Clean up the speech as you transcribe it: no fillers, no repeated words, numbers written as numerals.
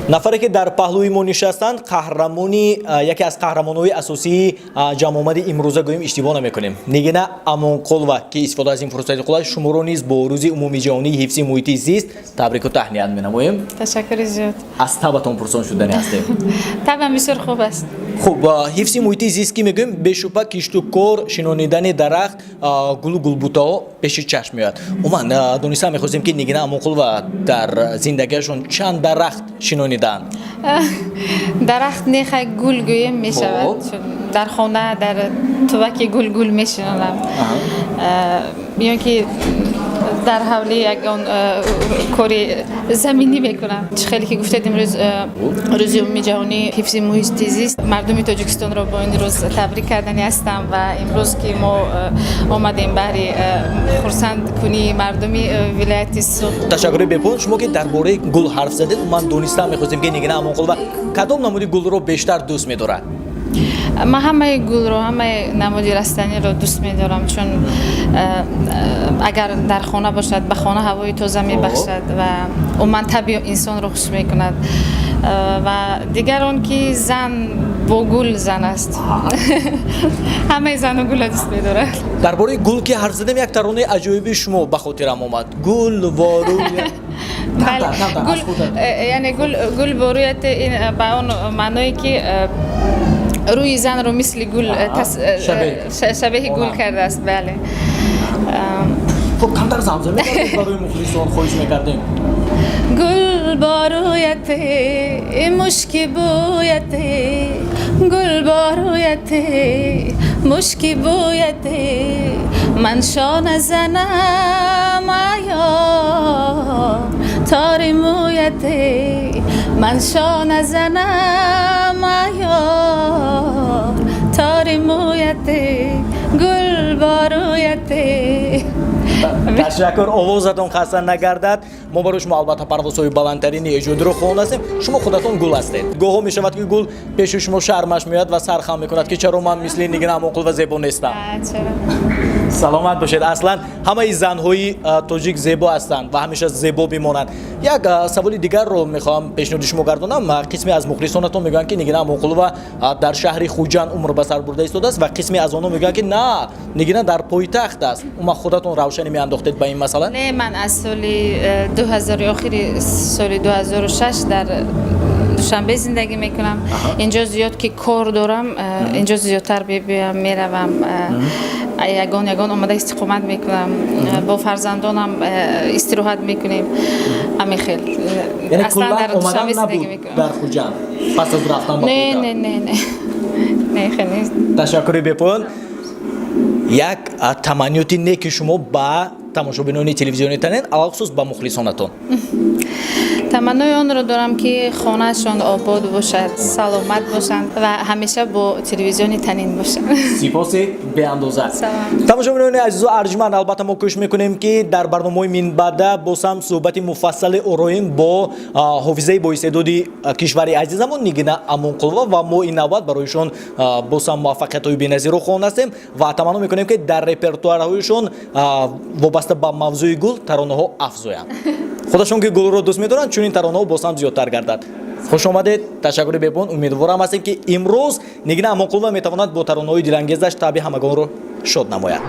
нафаре ки дар паҳлӯи мо нишастанд қаҳрамони яке аз қаҳрамонҳои асосии ҷамъомади имрӯза гӯем иштибоҳ намекунем. Нигина Амонқулова ки истифода аз ин фурсати худаш шуморо низ бо рӯзи умумии ҷаҳонии ҳифзи муҳити зист табрику таҳният менамоем. Ташаккури зиёд. Аз табатон пурсон шудани ҳастем. Табам бисёр хуб аст. хуб ҳифзи муҳити зист ки мегӯем бешубҳа кишту кор шинонидани дарахт гулу гулбутаҳо пеши чашм меояд. умуман донистан мехостем ки Нигина Амонқулова дар зиндагиашон чанд дарахт шинонидаанд? дарахт нехай гул гӯем мешавад. дар хона дар туваки гул мешинонам. биён ки дар ҳавли ягон кори заминӣ мекунам. хеле ки гуфтед имрӯз рӯзи умумии ҷаҳонии ҳифзи муҳити зист мардуми Тоҷикистонро бо ин рӯз табрик кардани ҳастам ва имрӯз ки мо омадем баҳри хурсанд кунӣ мардуми вилояти Суд. Ташаккури бепоён. Шумо ки дар бораи гул ҳарф задед, ман донистан мехостем ки Нигина Амонқулова кадом намуди гулро бештар дӯст медорад? ман ҳамаи гулро ҳамаи намуди растаниро дӯст медорам, чун агар дар хона бошад ба хона ҳавои тоза мебахшад ва умуман таби инсонро хуш мекунад. ва дигар он ки зан бо гул зан аст. ҳамаи зану гулро дӯст медорад. дар бораи гул ки ҳарф задем, як таронаи аҷоиби шумо ба хотирам омад. Гул ворӯя яъне гул ворӯяте ба он маъное ки рӯи занро мисли гул шабеҳи гул кардааст. бале. хуб камтар замзам мекардем барои мухлисон хоҳиш мекардем. гул борӯяте мушки бӯяте гул борӯяте мушки бӯяте ман шона занам аёр тори мӯяте ман шона занам аёр тори мӯяте гул борӯяте. ташаккур. овозатон хаста нагардад. мо барои шумо албатта парвозҳои баландтарини эҷодиро хоҳонастем. шумо худатон гул ҳастед. гоҳо мешавад ки гул пеши шумо шармаш меояд ва сархам мекунад ки чаро ман мисли Нигина Амонқулова зебо нестам. саломат бошед. аслан ҳамаи занҳои тоҷик зебо ҳастанд ва ҳамеша зебо бимонанд. як саволи дигарро мехоҳам пешниҳоди шумо гардонам. қисме аз мухлисонатон мегӯянд ки Нигина Амонқулова дар шаҳри Хуҷанд умр ба сар бурда истодааст ва қисме аз онҳо мегӯянд ки на, Нигина дар пойтахт аст. умуман худатон равшани меандохтед ба ин масъала? не, ман аз соли 2000 охири соли 2006 дар душанбе зиндагӣ мекунам. инҷо зиёд ки кор дорам, инҷо зиёдтар бибиям, меравам, ягон омада истиқомат мекунам, бо фарзандонам истироҳат мекунем. ҳамин хел. яъне аслан дар куллан Душанбе омадан зиндагӣ набуд мекунам. дар Хуҷанд пас аз рафтан ба Хуҷанд? не хеле. ташаккури бепоён. як таманниёти неки шумо ба тамошобинони телевизиони танен, алахусус ба мухлисонатон? таманнои онро дорам ки хонаашон обод бошад, саломат бошанд ва ҳамеша бо телевизиони танин бошанд. сипоси беандоза. Салом. тамошобинони азизу арҷманд, албатта мо кӯшиш мекунем ки дар барномаҳои минбаъда бозам суҳбати муфассале ороем бо ҳофизаи боистеъдоди кишвари азизамон Нигина Амонқулова ва мо ин навбат бароишон бозам муваффақиятҳои беназиро хоҳонастем ва таманно мекунем ки дар репертуарҳоишон вобаста ба мавзӯи гул таронаҳо афзоянд. худашон ки гулро дӯст медоранд, чунин таронаҳо боз ҳам зиёдтар гардад. хуш омадед. ташаккури бепоён. умедворам ҳастем ки имрӯз Нигина Амонқулова метавонад бо таронаҳои дилангезаш таби ҳамагонро шод намояд.